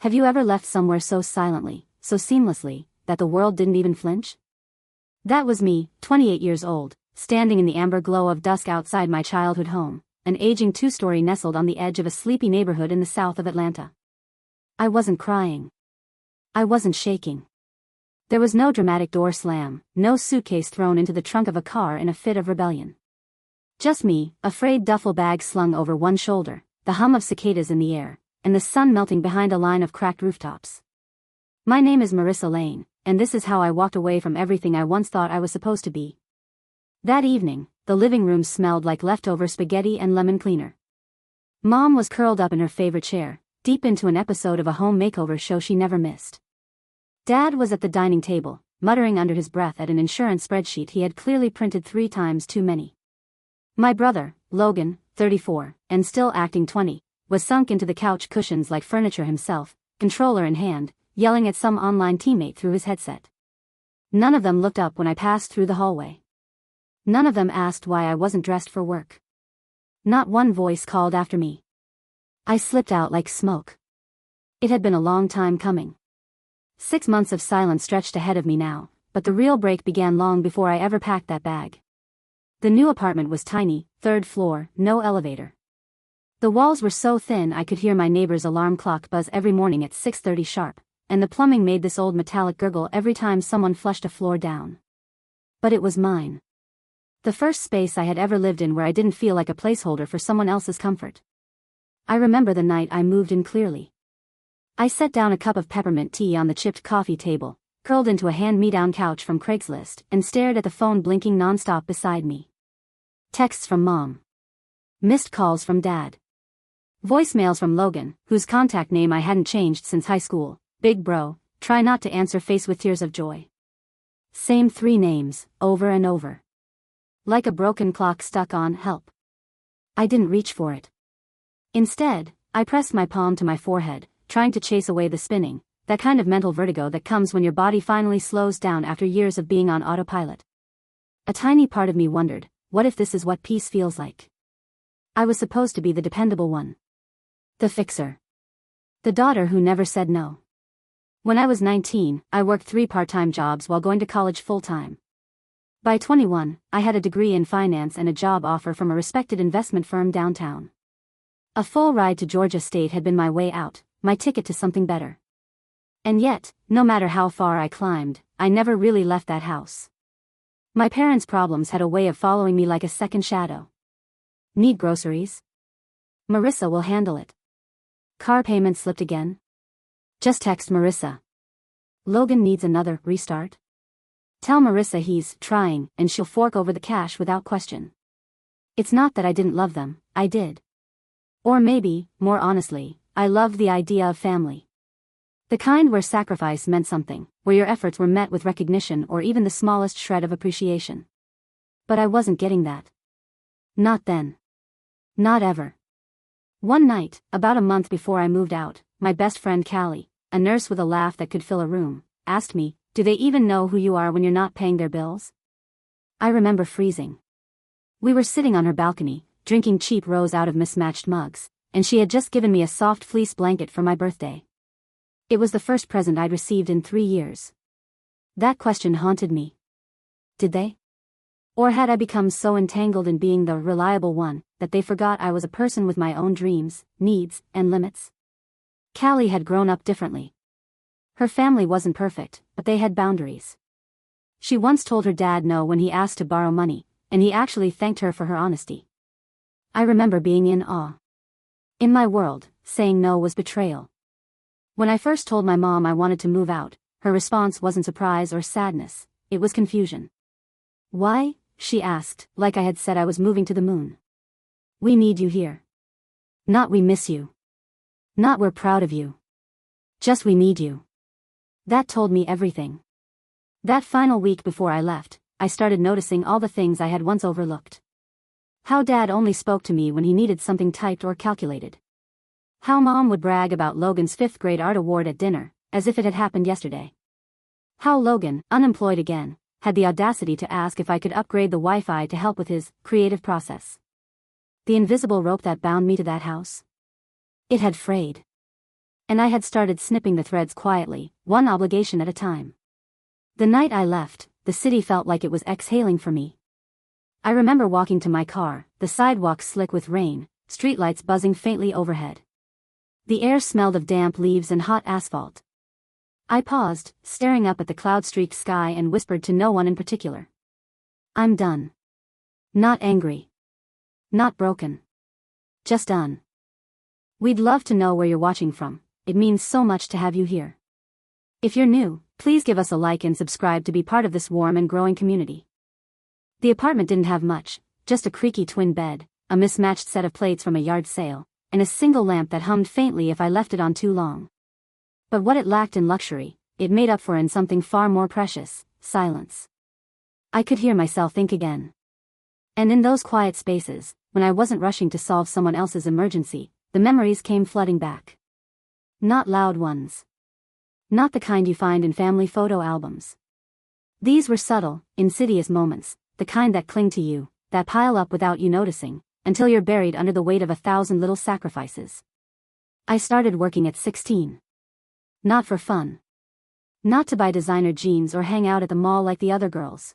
Have you ever left somewhere so silently, so seamlessly, that the world didn't even flinch? That was me, 28 years old, standing in the amber glow of dusk outside my childhood home, an aging two-story nestled on the edge of a sleepy neighborhood in the south of Atlanta. I wasn't crying. I wasn't shaking. There was no dramatic door slam, no suitcase thrown into the trunk of a car in a fit of rebellion. Just me, a frayed duffel bag slung over one shoulder, the hum of cicadas in the air, and the sun melting behind a line of cracked rooftops. My name is Marissa Lane, and this is how I walked away from everything I once thought I was supposed to be. That evening, the living room smelled like leftover spaghetti and lemon cleaner. Mom was curled up in her favorite chair, deep into an episode of a home makeover show she never missed. Dad was at the dining table, muttering under his breath at an insurance spreadsheet he had clearly printed 3 times too many. My brother, Logan, 34, and still acting 20, was sunk into the couch cushions like furniture himself, controller in hand, yelling at some online teammate through his headset. None of them looked up when I passed through the hallway. None of them asked why I wasn't dressed for work. Not one voice called after me. I slipped out like smoke. It had been a long time coming. 6 months of silence stretched ahead of me now, but the real break began long before I ever packed that bag. The new apartment was tiny, 3rd floor, no elevator. The walls were so thin I could hear my neighbor's alarm clock buzz every morning at 6:30 sharp, and the plumbing made this old metallic gurgle every time someone flushed a floor down. But it was mine. The first space I had ever lived in where I didn't feel like a placeholder for someone else's comfort. I remember the night I moved in clearly. I set down a cup of peppermint tea on the chipped coffee table, curled into a hand-me-down couch from Craigslist, and stared at the phone blinking nonstop beside me. Texts from Mom. Missed calls from Dad. Voicemails from Logan, whose contact name I hadn't changed since high school. Big bro, try not to answer, face with tears of joy. Same 3 names, over and over. Like a broken clock stuck on help. I didn't reach for it. Instead, I pressed my palm to my forehead, trying to chase away the spinning, that kind of mental vertigo that comes when your body finally slows down after years of being on autopilot. A tiny part of me wondered, what if this is what peace feels like? I was supposed to be the dependable one. The fixer. The daughter who never said no. When I was 19, I worked 3 part-time jobs while going to college full-time. By 21, I had a degree in finance and a job offer from a respected investment firm downtown. A full ride to Georgia State had been my way out, my ticket to something better. And yet, no matter how far I climbed, I never really left that house. My parents' problems had a way of following me like a second shadow. Need groceries? Marissa will handle it. Car payment slipped again? Just text Marissa. Logan needs another restart? Tell Marissa he's trying, and she'll fork over the cash without question. It's not that I didn't love them, I did. Or maybe, more honestly, I loved the idea of family. The kind where sacrifice meant something, where your efforts were met with recognition or even the smallest shred of appreciation. But I wasn't getting that. Not then. Not ever. One night, about a month before I moved out, my best friend Callie, a nurse with a laugh that could fill a room, asked me, "Do they even know who you are when you're not paying their bills?" I remember freezing. We were sitting on her balcony, drinking cheap rose out of mismatched mugs, and she had just given me a soft fleece blanket for my birthday. It was the first present I'd received in 3 years. That question haunted me. Did they? Or had I become so entangled in being the reliable one, that they forgot I was a person with my own dreams, needs, and limits? Callie had grown up differently. Her family wasn't perfect, but they had boundaries. She once told her dad no when he asked to borrow money, and he actually thanked her for her honesty. I remember being in awe. In my world, saying no was betrayal. When I first told my mom I wanted to move out, her response wasn't surprise or sadness, it was confusion. Why? She asked, like I had said I was moving to the moon. We need you here. Not we miss you. Not we're proud of you. Just we need you. That told me everything. That final week before I left, I started noticing all the things I had once overlooked. How Dad only spoke to me when he needed something typed or calculated. How Mom would brag about Logan's 5th grade art award at dinner, as if it had happened yesterday. How Logan, unemployed again, had the audacity to ask if I could upgrade the Wi-Fi to help with his creative process. The invisible rope that bound me to that house. It had frayed. And I had started snipping the threads quietly, one obligation at a time. The night I left, the city felt like it was exhaling for me. I remember walking to my car, the sidewalk slick with rain, streetlights buzzing faintly overhead. The air smelled of damp leaves and hot asphalt. I paused, staring up at the cloud-streaked sky and whispered to no one in particular. I'm done. Not angry. Not broken. Just done. We'd love to know where you're watching from. It means so much to have you here. If you're new, please give us a like and subscribe to be part of this warm and growing community. The apartment didn't have much, just a creaky twin bed, a mismatched set of plates from a yard sale, and a single lamp that hummed faintly if I left it on too long. But what it lacked in luxury, it made up for in something far more precious: silence. I could hear myself think again. And in those quiet spaces, when I wasn't rushing to solve someone else's emergency, the memories came flooding back. Not loud ones. Not the kind you find in family photo albums. These were subtle, insidious moments, the kind that cling to you, that pile up without you noticing, until you're buried under the weight of 1,000 little sacrifices. I started working at 16. Not for fun. Not to buy designer jeans or hang out at the mall like the other girls.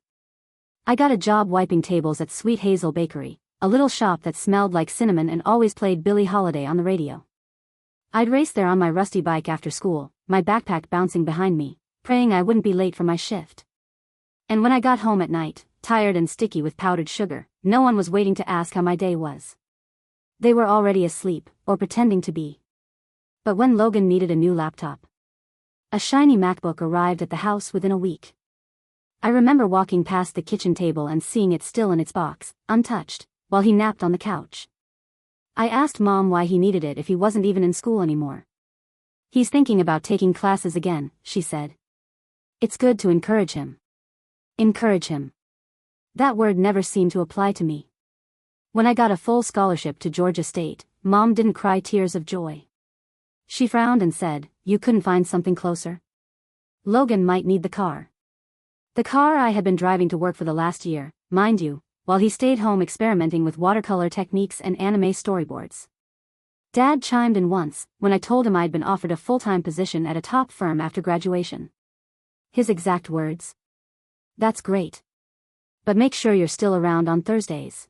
I got a job wiping tables at Sweet Hazel Bakery, a little shop that smelled like cinnamon and always played Billie Holiday on the radio. I'd race there on my rusty bike after school, my backpack bouncing behind me, praying I wouldn't be late for my shift. And when I got home at night, tired and sticky with powdered sugar, no one was waiting to ask how my day was. They were already asleep, or pretending to be. But when Logan needed a new laptop, a shiny MacBook arrived at the house within a week. I remember walking past the kitchen table and seeing it still in its box, untouched, while he napped on the couch. I asked Mom why he needed it if he wasn't even in school anymore. He's thinking about taking classes again, she said. It's good to encourage him. Encourage him. That word never seemed to apply to me. When I got a full scholarship to Georgia State, Mom didn't cry tears of joy. She frowned and said, "You couldn't find something closer? Logan might need the car." The car I had been driving to work for the last year, mind you, while he stayed home experimenting with watercolor techniques and anime storyboards. Dad chimed in once, when I told him I'd been offered a full-time position at a top firm after graduation. His exact words: "That's great. But make sure you're still around on Thursdays.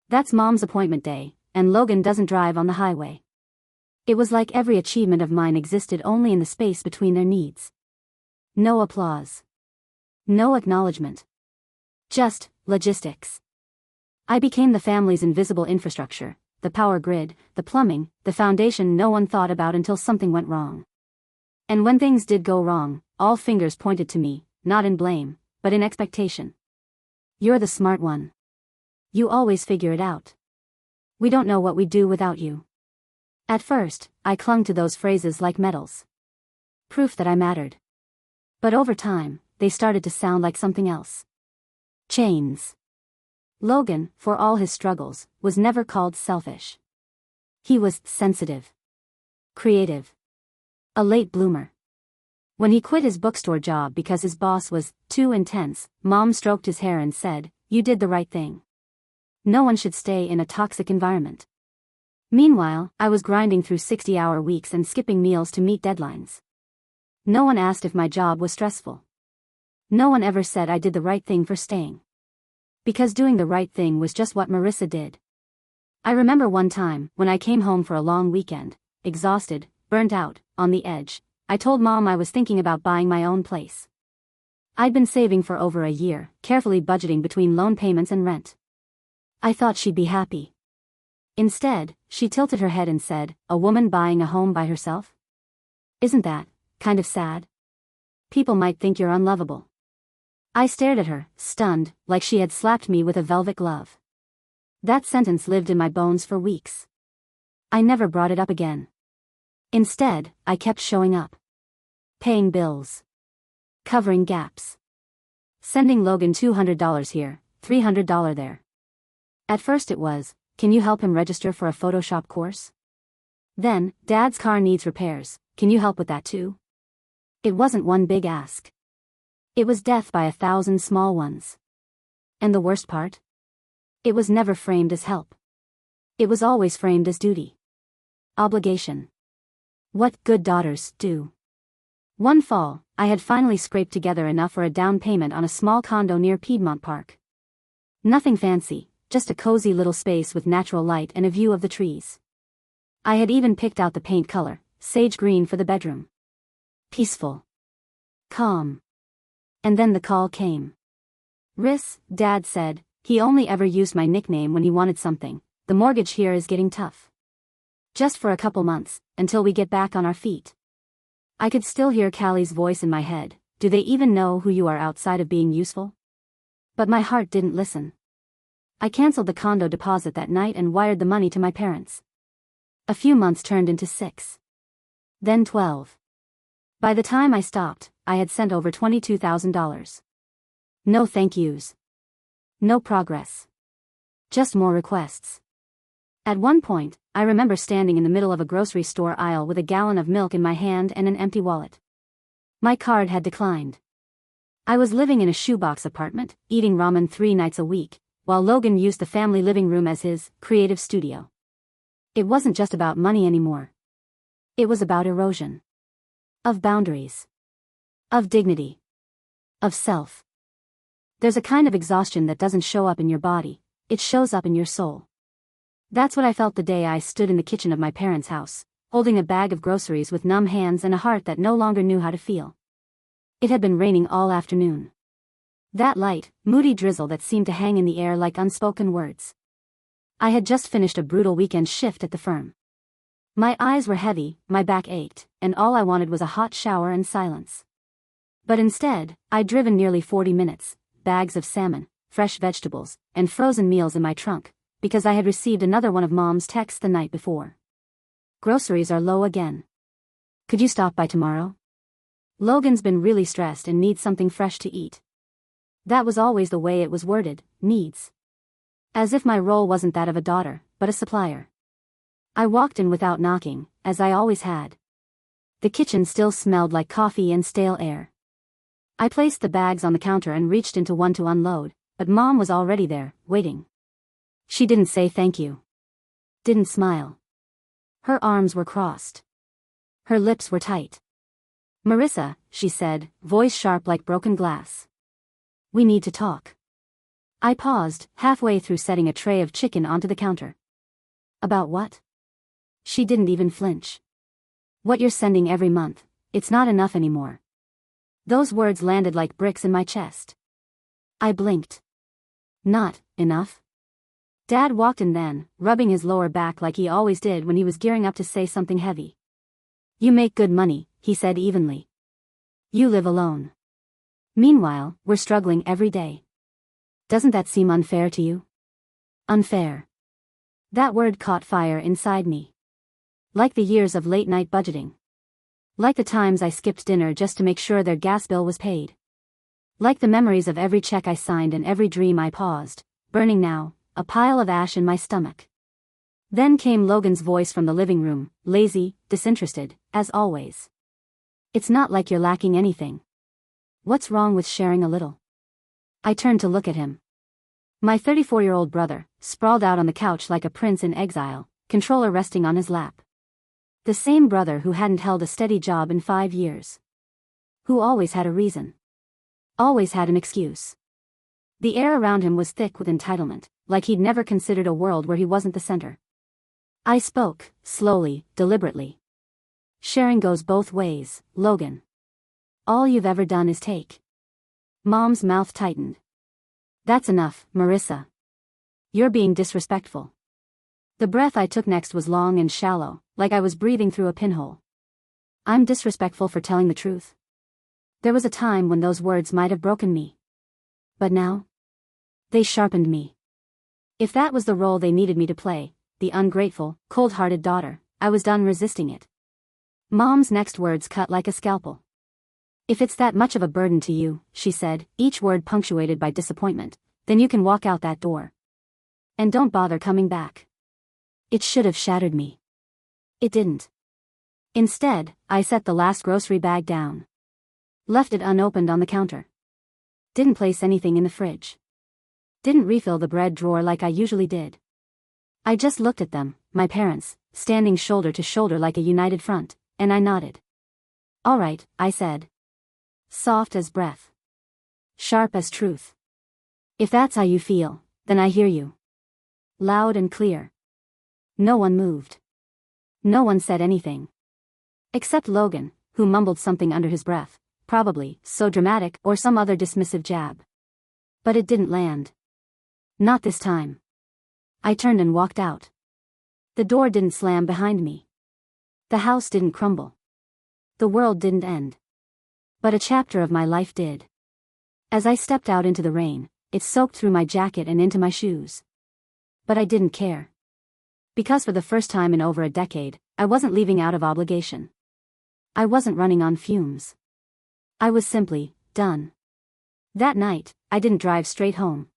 That's Mom's appointment day, and Logan doesn't drive on the highway." It was like every achievement of mine existed only in the space between their needs. No applause. No acknowledgement. Just logistics. I became the family's invisible infrastructure, the power grid, the plumbing, the foundation no one thought about until something went wrong. And when things did go wrong, all fingers pointed to me, not in blame, but in expectation. "You're the smart one. You always figure it out. We don't know what we'd do without you." At first, I clung to those phrases like medals. Proof that I mattered. But over time, they started to sound like something else. Chains. Logan, for all his struggles, was never called selfish. He was sensitive. Creative. A late bloomer. When he quit his bookstore job because his boss was too intense, Mom stroked his hair and said, "You did the right thing. No one should stay in a toxic environment." Meanwhile, I was grinding through 60-hour weeks and skipping meals to meet deadlines. No one asked if my job was stressful. No one ever said I did the right thing for staying. Because doing the right thing was just what Marissa did. I remember one time, when I came home for a long weekend, exhausted, burnt out, on the edge, I told Mom I was thinking about buying my own place. I'd been saving for over a year, carefully budgeting between loan payments and rent. I thought she'd be happy. Instead, she tilted her head and said, "A woman buying a home by herself? Isn't that kind of sad? People might think you're unlovable." I stared at her, stunned, like she had slapped me with a velvet glove. That sentence lived in my bones for weeks. I never brought it up again. Instead, I kept showing up. Paying bills. Covering gaps. Sending Logan $200 here, $300 there. At first it was, "Can you help him register for a Photoshop course?" Then, "Dad's car needs repairs, can you help with that too?" It wasn't one big ask. It was death by 1,000 small ones. And the worst part? It was never framed as help. It was always framed as duty. Obligation. What good daughters do. One fall, I had finally scraped together enough for a down payment on a small condo near Piedmont Park. Nothing fancy, just a cozy little space with natural light and a view of the trees. I had even picked out the paint color, sage green, for the bedroom. Peaceful. Calm. And then the call came. "Riss," Dad said. He only ever used my nickname when he wanted something. "The mortgage here is getting tough. Just for a couple months, until we get back on our feet." I could still hear Callie's voice in my head. "Do they even know who you are outside of being useful?" But my heart didn't listen. I canceled the condo deposit that night and wired the money to my parents. A few months turned into 6. Then 12. By the time I stopped, I had sent over $22,000. No thank yous. No progress. Just more requests. At one point, I remember standing in the middle of a grocery store aisle with a gallon of milk in my hand and an empty wallet. My card had declined. I was living in a shoebox apartment, eating ramen 3 nights a week, while Logan used the family living room as his creative studio. It wasn't just about money anymore. It was about erosion. Of boundaries. Of dignity. Of self. There's a kind of exhaustion that doesn't show up in your body, it shows up in your soul. That's what I felt the day I stood in the kitchen of my parents' house, holding a bag of groceries with numb hands and a heart that no longer knew how to feel. It had been raining all afternoon. That light, moody drizzle that seemed to hang in the air like unspoken words. I had just finished a brutal weekend shift at the firm. My eyes were heavy, my back ached, and all I wanted was a hot shower and silence. But instead, I'd driven nearly 40 minutes, bags of salmon, fresh vegetables, and frozen meals in my trunk, because I had received another one of Mom's texts the night before. "Groceries are low again. Could you stop by tomorrow? Logan's been really stressed and needs something fresh to eat." That was always the way it was worded, needs. As if my role wasn't that of a daughter, but a supplier. I walked in without knocking, as I always had. The kitchen still smelled like coffee and stale air. I placed the bags on the counter and reached into one to unload, but Mom was already there, waiting. She didn't say thank you. Didn't smile. Her arms were crossed. Her lips were tight. "Marissa," she said, voice sharp like broken glass. "We need to talk." I paused, halfway through setting a tray of chicken onto the counter. "About what?" She didn't even flinch. "What you're sending every month, it's not enough anymore." Those words landed like bricks in my chest. I blinked. Not enough? Dad walked in then, rubbing his lower back like he always did when he was gearing up to say something heavy. "You make good money," he said evenly. "You live alone. Meanwhile, we're struggling every day. Doesn't that seem unfair to you?" Unfair. That word caught fire inside me. Like the years of late-night budgeting. Like the times I skipped dinner just to make sure their gas bill was paid. Like the memories of every check I signed and every dream I paused, burning now, a pile of ash in my stomach. Then came Logan's voice from the living room, lazy, disinterested, as always. "It's not like you're lacking anything. What's wrong with sharing a little?" I turned to look at him. My 34-year-old brother, sprawled out on the couch like a prince in exile, controller resting on his lap. The same brother who hadn't held a steady job in 5 years. Who always had a reason. Always had an excuse. The air around him was thick with entitlement, like he'd never considered a world where he wasn't the center. I spoke, slowly, deliberately. "Sharing goes both ways, Logan. All you've ever done is take." Mom's mouth tightened. "That's enough, Marissa. You're being disrespectful." The breath I took next was long and shallow, like I was breathing through a pinhole. "I'm disrespectful for telling the truth?" There was a time when those words might have broken me. But now? They sharpened me. If that was the role they needed me to play, the ungrateful, cold-hearted daughter, I was done resisting it. Mom's next words cut like a scalpel. "If it's that much of a burden to you," she said, each word punctuated by disappointment, "then you can walk out that door. And don't bother coming back." It should have shattered me. It didn't. Instead, I set the last grocery bag down. Left it unopened on the counter. Didn't place anything in the fridge. Didn't refill the bread drawer like I usually did. I just looked at them, my parents, standing shoulder to shoulder like a united front, and I nodded. All right, I said. Soft as breath. Sharp as truth. If that's how you feel, then I hear you. Loud and clear. No one moved. No one said anything. Except Logan, who mumbled something under his breath, probably so dramatic or some other dismissive jab. But it didn't land. Not this time. I turned and walked out. The door didn't slam behind me. The house didn't crumble. The world didn't end. But a chapter of my life did. As I stepped out into the rain, it soaked through my jacket and into my shoes. But I didn't care. Because for the first time in over a decade, I wasn't leaving out of obligation. I wasn't running on fumes. I was simply done. That night, I didn't drive straight home.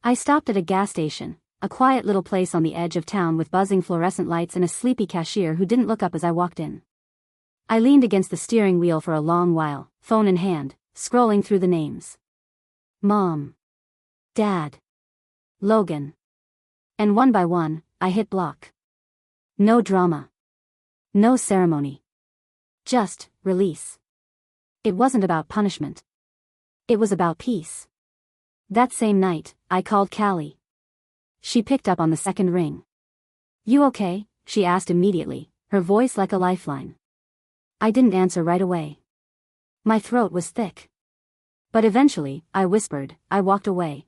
I stopped at a gas station, a quiet little place on the edge of town with buzzing fluorescent lights and a sleepy cashier who didn't look up as I walked in. I leaned against the steering wheel for a long while, phone in hand, scrolling through the names. Mom. Dad. Logan. And one by one, I hit block. No drama. No ceremony. Just release. It wasn't about punishment. It was about peace. That same night, I called Callie. She picked up on the second ring. You okay? She asked immediately, her voice like a lifeline. I didn't answer right away. My throat was thick. But eventually, I whispered, I walked away.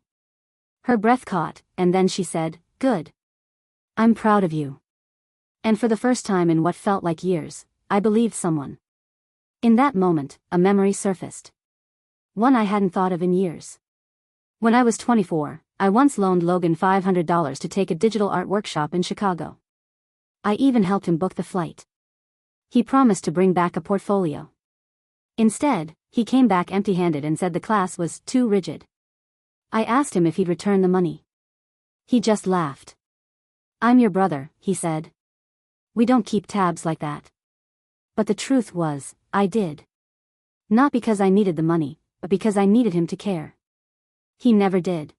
Her breath caught, and then she said, Good. I'm proud of you. And for the first time in what felt like years, I believed someone. In that moment, a memory surfaced. One I hadn't thought of in years. When I was 24, I once loaned Logan $500 to take a digital art workshop in Chicago. I even helped him book the flight. He promised to bring back a portfolio. Instead, he came back empty-handed and said the class was too rigid. I asked him if he'd return the money. He just laughed. I'm your brother, he said. We don't keep tabs like that. But the truth was, I did. Not because I needed the money, but because I needed him to care. He never did.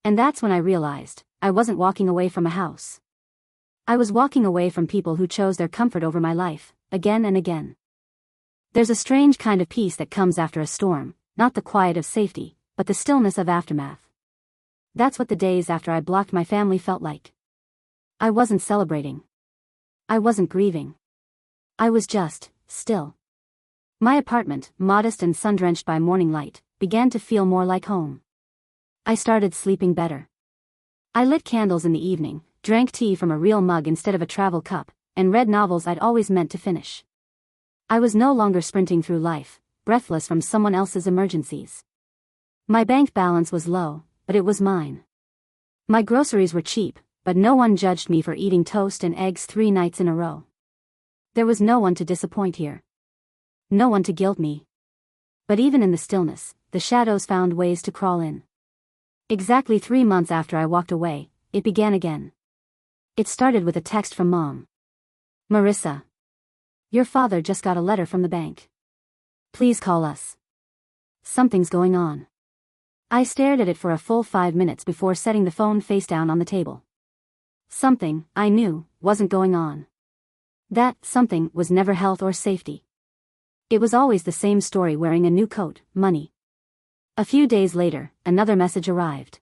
And that's when I realized, I wasn't walking away from a house. I was walking away from people who chose their comfort over my life, again and again. There's a strange kind of peace that comes after a storm, not the quiet of safety, but the stillness of aftermath. That's what the days after I blocked my family felt like. I wasn't celebrating. I wasn't grieving. I was just still. My apartment, modest and sun-drenched by morning light, began to feel more like home. I started sleeping better. I lit candles in the evening, drank tea from a real mug instead of a travel cup, and read novels I'd always meant to finish. I was no longer sprinting through life, breathless from someone else's emergencies. My bank balance was low, but it was mine. My groceries were cheap, but no one judged me for eating toast and eggs 3 nights in a row. There was no one to disappoint here. No one to guilt me. But even in the stillness, the shadows found ways to crawl in. Exactly 3 months after I walked away, it began again. It started with a text from Mom. Marissa. Your father just got a letter from the bank. Please call us. Something's going on. I stared at it for a full 5 minutes before setting the phone face down on the table. Something, I knew, wasn't going on. That something was never health or safety. It was always the same story, wearing a new coat, money. A few days later, another message arrived.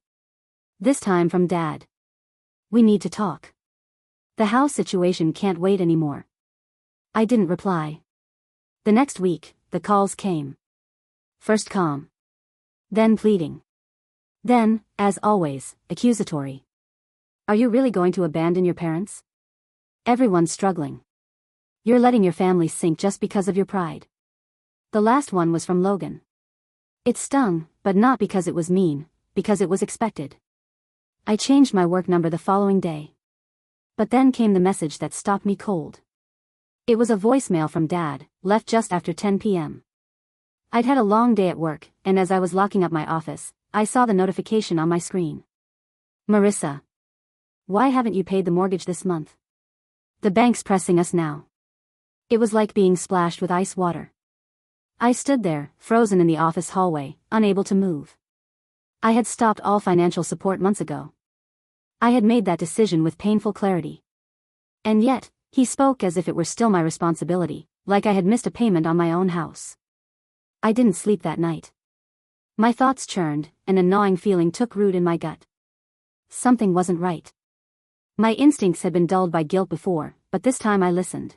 This time from Dad. We need to talk. The house situation can't wait anymore. I didn't reply. The next week, the calls came. First calm. Then pleading. Then, as always, accusatory. Are you really going to abandon your parents? Everyone's struggling. You're letting your family sink just because of your pride. The last one was from Logan. It stung, but not because it was mean, because it was expected. I changed my work number the following day. But then came the message that stopped me cold. It was a voicemail from Dad, left just after 10 p.m. I'd had a long day at work, and as I was locking up my office, I saw the notification on my screen. Marissa. Why haven't you paid the mortgage this month? The bank's pressing us now. It was like being splashed with ice water. I stood there, frozen in the office hallway, unable to move. I had stopped all financial support months ago. I had made that decision with painful clarity. And yet, He spoke as if it were still my responsibility, like I had missed a payment on my own house. I didn't sleep that night. My thoughts churned, and a gnawing feeling took root in my gut. Something wasn't right. My instincts had been dulled by guilt before, but this time I listened.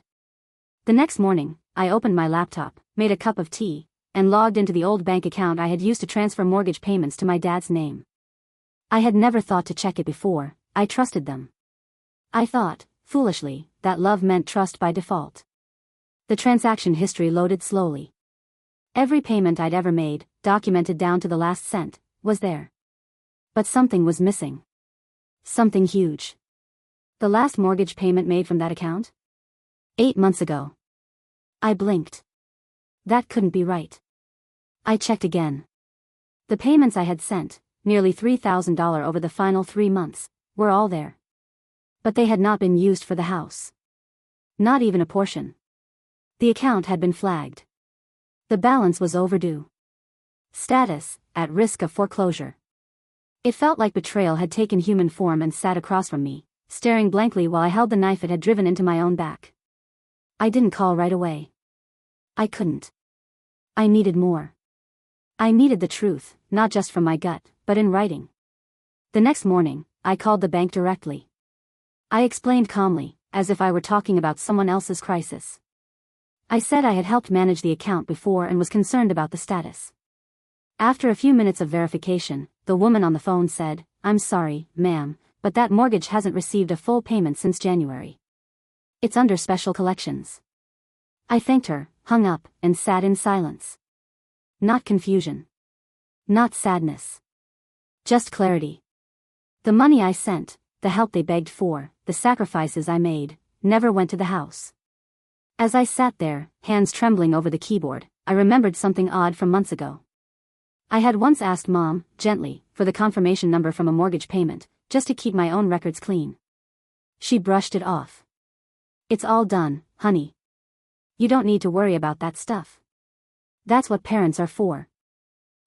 The next morning, I opened my laptop, made a cup of tea, and logged into the old bank account I had used to transfer mortgage payments to my dad's name. I had never thought to check it before. I trusted them. I thought, foolishly, that love meant trust by default. The transaction history loaded slowly. Every payment I'd ever made, documented down to the last cent, was there. But something was missing. Something huge. The last mortgage payment made from that account? 8 months ago. I blinked. That couldn't be right. I checked again. The payments I had sent, nearly $3,000 over the final 3 months, were all there. But they had not been used for the house. Not even a portion. The account had been flagged. The balance was overdue. Status, at risk of foreclosure. It felt like betrayal had taken human form and sat across from me, staring blankly while I held the knife it had driven into my own back. I didn't call right away. I couldn't. I needed more. I needed the truth, not just from my gut, but in writing. The next morning, I called the bank directly. I explained calmly, as if I were talking about someone else's crisis. I said I had helped manage the account before and was concerned about the status. After a few minutes of verification, the woman on the phone said, "I'm sorry, ma'am, but that mortgage hasn't received a full payment since January. It's under special collections." I thanked her, hung up, and sat in silence. Not confusion. Not sadness. Just clarity. The money I sent, the help they begged for, the sacrifices I made, never went to the house. As I sat there, hands trembling over the keyboard, I remembered something odd from months ago. I had once asked Mom, gently, for the confirmation number from a mortgage payment, just to keep my own records clean. She brushed it off. "It's all done, honey. You don't need to worry about that stuff. That's what parents are for."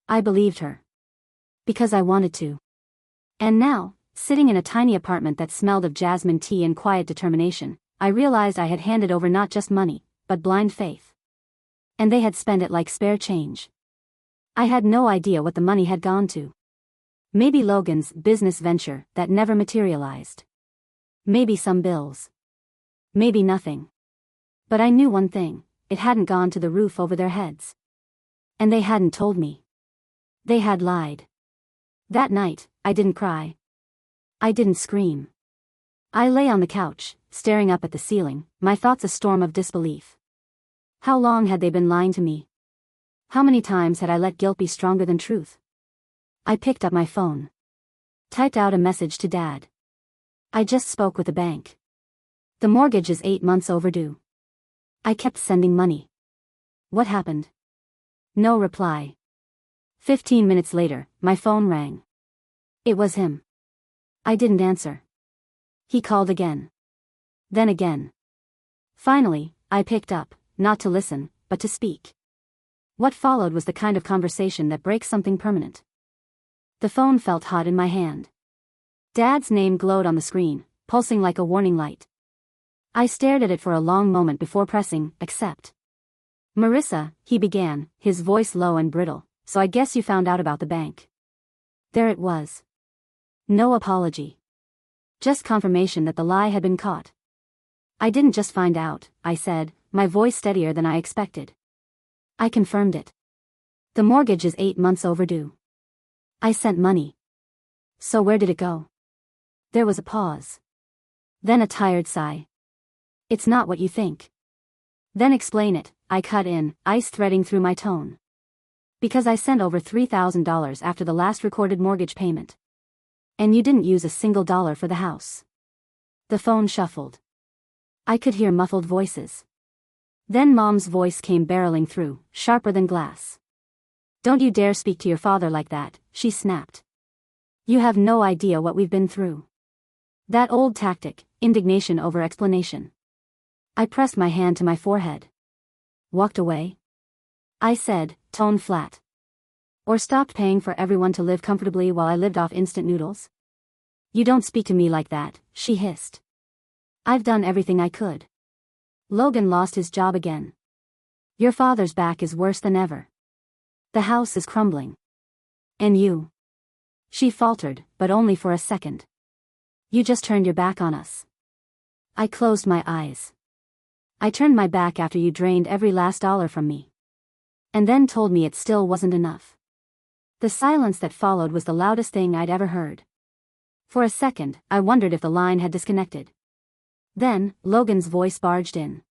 I believed her. Because I wanted to. And now, sitting in a tiny apartment that smelled of jasmine tea and quiet determination, I realized I had handed over not just money, but blind faith. And they had spent it like spare change. I had no idea what the money had gone to. Maybe Logan's business venture that never materialized. Maybe some bills. Maybe nothing. But I knew one thing, it hadn't gone to the roof over their heads. And they hadn't told me. They had lied. That night, I didn't cry. I didn't scream. I lay on the couch, staring up at the ceiling, my thoughts a storm of disbelief. How long had they been lying to me? How many times had I let guilt be stronger than truth? I picked up my phone. Typed out a message to Dad. "I just spoke with the bank. The mortgage is 8 months overdue." I kept sending money. What happened? No reply. 15 minutes later, my phone rang. It was him. I didn't answer. He called again. Then again. Finally, I picked up, not to listen, but to speak. What followed was the kind of conversation that breaks something permanent. The phone felt hot in my hand. Dad's name glowed on the screen, pulsing like a warning light. I stared at it for a long moment before pressing accept. "Marissa," he began, his voice low and brittle, "so I guess you found out about the bank." There it was. No apology. Just confirmation that the lie had been caught. "I didn't just find out," I said, my voice steadier than I expected. "I confirmed it. The mortgage is 8 months overdue. I sent money." "So where did it go?" There was a pause. Then a tired sigh. "It's not what you think." "Then explain it," I cut in, ice threading through my tone. "Because I sent over $3,000 after the last recorded mortgage payment. And you didn't use a single dollar for the house." The phone shuffled. I could hear muffled voices. Then Mom's voice came barreling through, sharper than glass. "Don't you dare speak to your father like that," she snapped. "You have no idea what we've been through." That old tactic, indignation over explanation. I pressed my hand to my forehead. "Walked away?" I said, tone flat. "Or stopped paying for everyone to live comfortably while I lived off instant noodles?" "You don't speak to me like that," she hissed. "I've done everything I could. Logan lost his job again. Your father's back is worse than ever. The house is crumbling. And you. She faltered, but only for a second. You just turned your back on us. I closed my eyes. I turned my back after you drained every last dollar from me. And then told me it still wasn't enough. The silence that followed was the loudest thing I'd ever heard. For a second, I wondered if the line had disconnected. Then, Logan's voice barged in.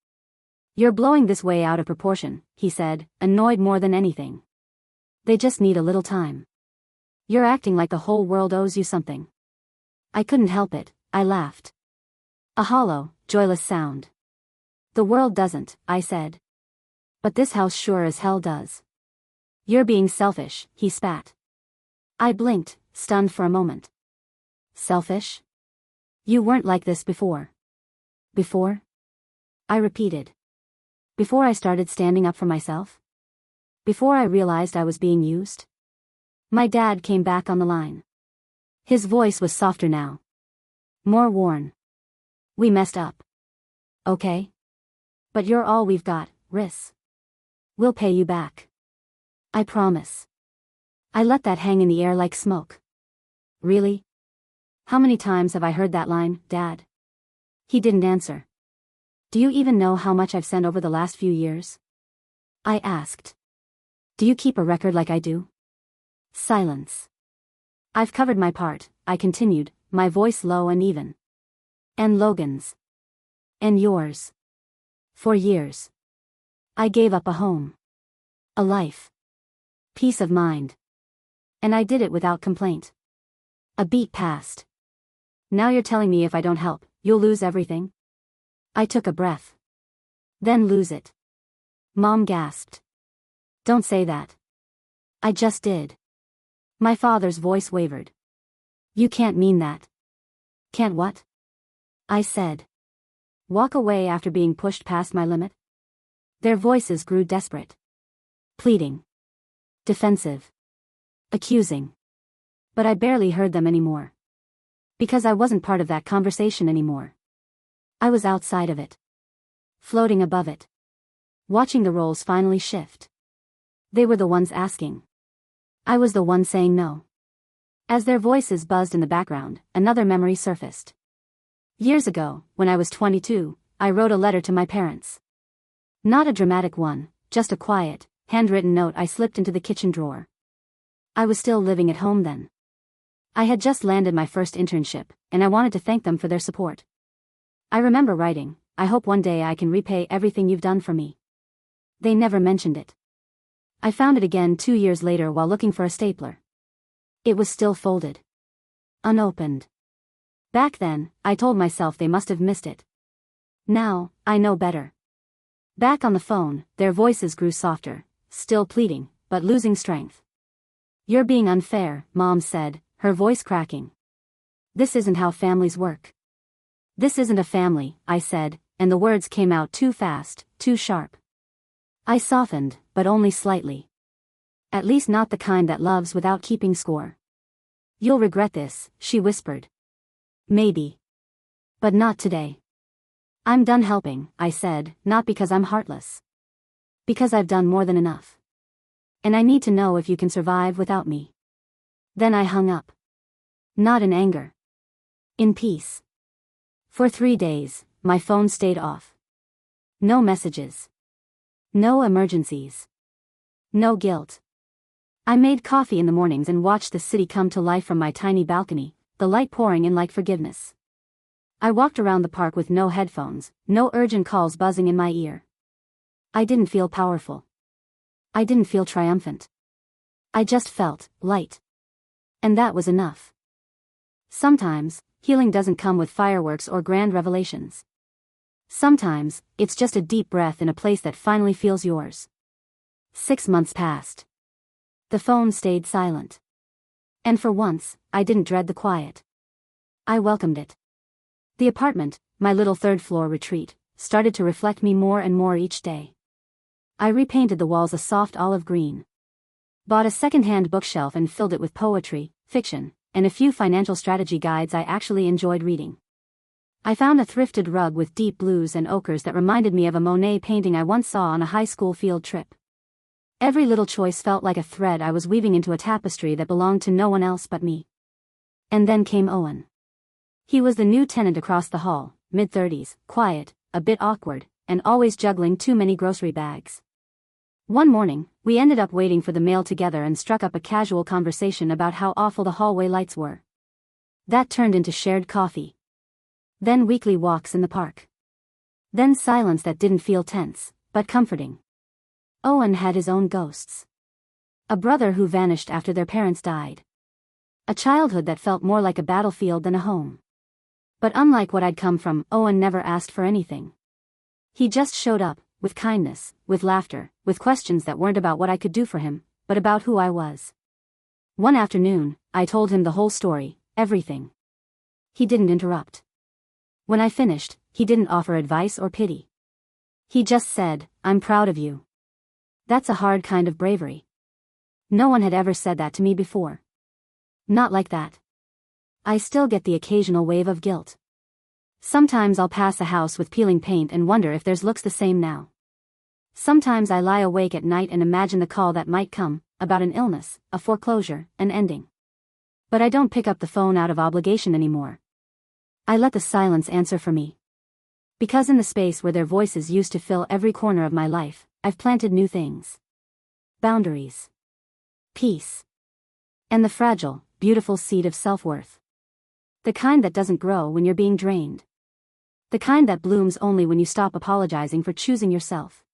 You're blowing this way out of proportion, he said, annoyed more than anything. They just need a little time. You're acting like the whole world owes you something. I couldn't help it, I laughed. A hollow, joyless sound. The world doesn't, I said. But this house sure as hell does. You're being selfish, he spat. I blinked, stunned for a moment. Selfish? You weren't like this before. Before? I repeated. Before I started standing up for myself? Before I realized I was being used? My dad came back on the line. His voice was softer now. More worn. We messed up. Okay? But you're all we've got, Riss. We'll pay you back. I promise. I let that hang in the air like smoke. Really? How many times have I heard that line, Dad? He didn't answer. Do you even know how much I've sent over the last few years? I asked. Do you keep a record like I do? Silence. I've covered my part, I continued, my voice low and even. And Logan's. And yours. For years. I gave up a home. A life. Peace of mind. And I did it without complaint. A beat passed. Now you're telling me if I don't help, you'll lose everything? I took a breath. Then lose it. Mom gasped. Don't say that. I just did. My father's voice wavered. You can't mean that. Can't what? I said. Walk away after being pushed past my limit? Their voices grew desperate. Pleading. Defensive. Accusing. But I barely heard them anymore. Because I wasn't part of that conversation anymore. I was outside of it. Floating above it. Watching the roles finally shift. They were the ones asking. I was the one saying no. As their voices buzzed in the background, another memory surfaced. Years ago, when I was 22, I wrote a letter to my parents. Not a dramatic one, just a quiet, handwritten note I slipped into the kitchen drawer. I was still living at home then. I had just landed my first internship, and I wanted to thank them for their support. I remember writing, I hope one day I can repay everything you've done for me. They never mentioned it. I found it again 2 years later while looking for a stapler. It was still folded. Unopened. Back then, I told myself they must have missed it. Now, I know better. Back on the phone, their voices grew softer, still pleading, but losing strength. You're being unfair, Mom said, her voice cracking. This isn't how families work. This isn't a family, I said, and the words came out too fast, too sharp. I softened, but only slightly. At least not the kind that loves without keeping score. You'll regret this, she whispered. Maybe. But not today. I'm done helping, I said, not because I'm heartless. Because I've done more than enough. And I need to know if you can survive without me. Then I hung up. Not in anger. In peace. For 3 days, my phone stayed off. No messages. No emergencies. No guilt. I made coffee in the mornings and watched the city come to life from my tiny balcony, the light pouring in like forgiveness. I walked around the park with no headphones, no urgent calls buzzing in my ear. I didn't feel powerful. I didn't feel triumphant. I just felt light. And that was enough. Sometimes, healing doesn't come with fireworks or grand revelations. Sometimes, it's just a deep breath in a place that finally feels yours. 6 months passed. The phone stayed silent. And for once, I didn't dread the quiet. I welcomed it. The apartment, my little third-floor retreat, started to reflect me more and more each day. I repainted the walls a soft olive green. Bought a second-hand bookshelf and filled it with poetry, fiction, and a few financial strategy guides I actually enjoyed reading. I found a thrifted rug with deep blues and ochres that reminded me of a Monet painting I once saw on a high school field trip. Every little choice felt like a thread I was weaving into a tapestry that belonged to no one else but me. And then came Owen. He was the new tenant across the hall, mid-30s, quiet, a bit awkward, and always juggling too many grocery bags. One morning, we ended up waiting for the mail together and struck up a casual conversation about how awful the hallway lights were. That turned into shared coffee. Then weekly walks in the park. Then silence that didn't feel tense, but comforting. Owen had his own ghosts. A brother who vanished after their parents died. A childhood that felt more like a battlefield than a home. But unlike what I'd come from, Owen never asked for anything. He just showed up, with kindness, with laughter, with questions that weren't about what I could do for him, but about who I was. One afternoon, I told him the whole story, everything. He didn't interrupt. When I finished, he didn't offer advice or pity. He just said, "I'm proud of you." That's a hard kind of bravery. No one had ever said that to me before. Not like that. I still get the occasional wave of guilt. Sometimes I'll pass a house with peeling paint and wonder if theirs looks the same now. Sometimes I lie awake at night and imagine the call that might come, about an illness, a foreclosure, an ending. But I don't pick up the phone out of obligation anymore. I let the silence answer for me. Because in the space where their voices used to fill every corner of my life, I've planted new things. Boundaries. Peace. And the fragile, beautiful seed of self-worth. The kind that doesn't grow when you're being drained. The kind that blooms only when you stop apologizing for choosing yourself.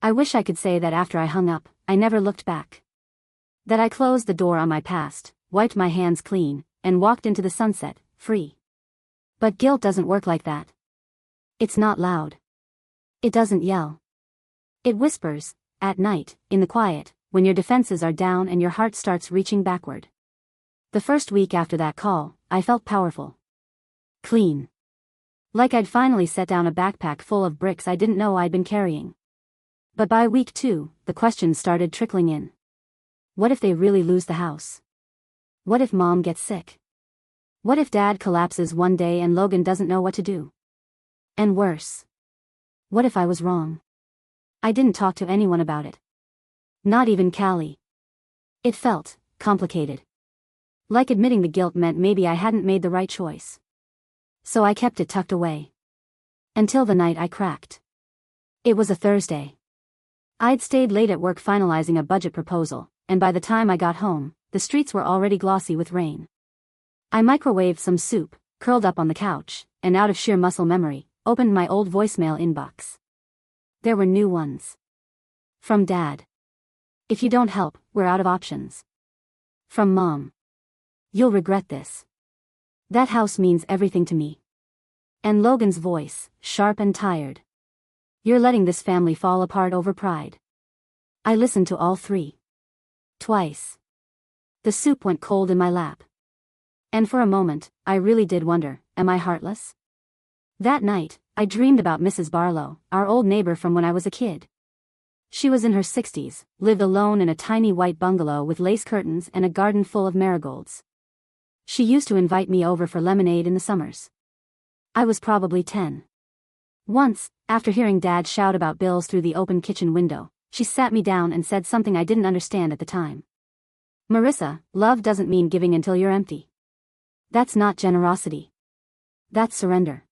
I wish I could say that after I hung up, I never looked back. That I closed the door on my past, wiped my hands clean, and walked into the sunset, free. But guilt doesn't work like that. It's not loud. It doesn't yell. It whispers, at night, in the quiet, when your defenses are down and your heart starts reaching backward. The first week after that call, I felt powerful. Clean. Like I'd finally set down a backpack full of bricks I didn't know I'd been carrying. But by week 2, the questions started trickling in. What if they really lose the house? What if Mom gets sick? What if Dad collapses one day and Logan doesn't know what to do? And worse. What if I was wrong? I didn't talk to anyone about it. Not even Callie. It felt complicated. Like admitting the guilt meant maybe I hadn't made the right choice. So I kept it tucked away. Until the night I cracked. It was a Thursday. I'd stayed late at work finalizing a budget proposal, and by the time I got home, the streets were already glossy with rain. I microwaved some soup, curled up on the couch, and out of sheer muscle memory, opened my old voicemail inbox. There were new ones. From Dad. If you don't help, we're out of options. From Mom. You'll regret this. That house means everything to me. And Logan's voice, sharp and tired. You're letting this family fall apart over pride. I listened to all 3. Twice. The soup went cold in my lap. And for a moment, I really did wonder, am I heartless? That night, I dreamed about Mrs. Barlow, our old neighbor from when I was a kid. She was in her 60s, lived alone in a tiny white bungalow with lace curtains and a garden full of marigolds. She used to invite me over for lemonade in the summers. I was probably 10. Once, after hearing Dad shout about bills through the open kitchen window, she sat me down and said something I didn't understand at the time. Marissa, love doesn't mean giving until you're empty. That's not generosity. That's surrender.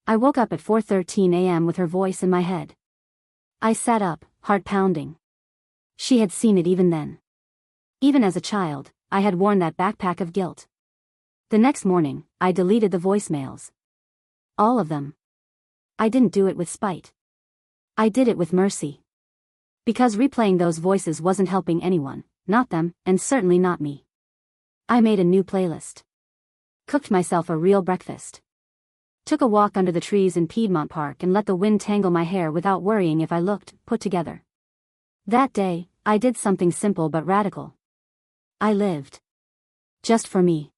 I woke up at 4:13 a.m. with her voice in my head. I sat up, heart pounding. She had seen it even then. Even as a child, I had worn that backpack of guilt. The next morning, I deleted the voicemails. All of them. I didn't do it with spite. I did it with mercy. Because replaying those voices wasn't helping anyone, not them, and certainly not me. I made a new playlist. Cooked myself a real breakfast. Took a walk under the trees in Piedmont Park and let the wind tangle my hair without worrying if I looked put together. That day, I did something simple but radical. I lived. Just for me.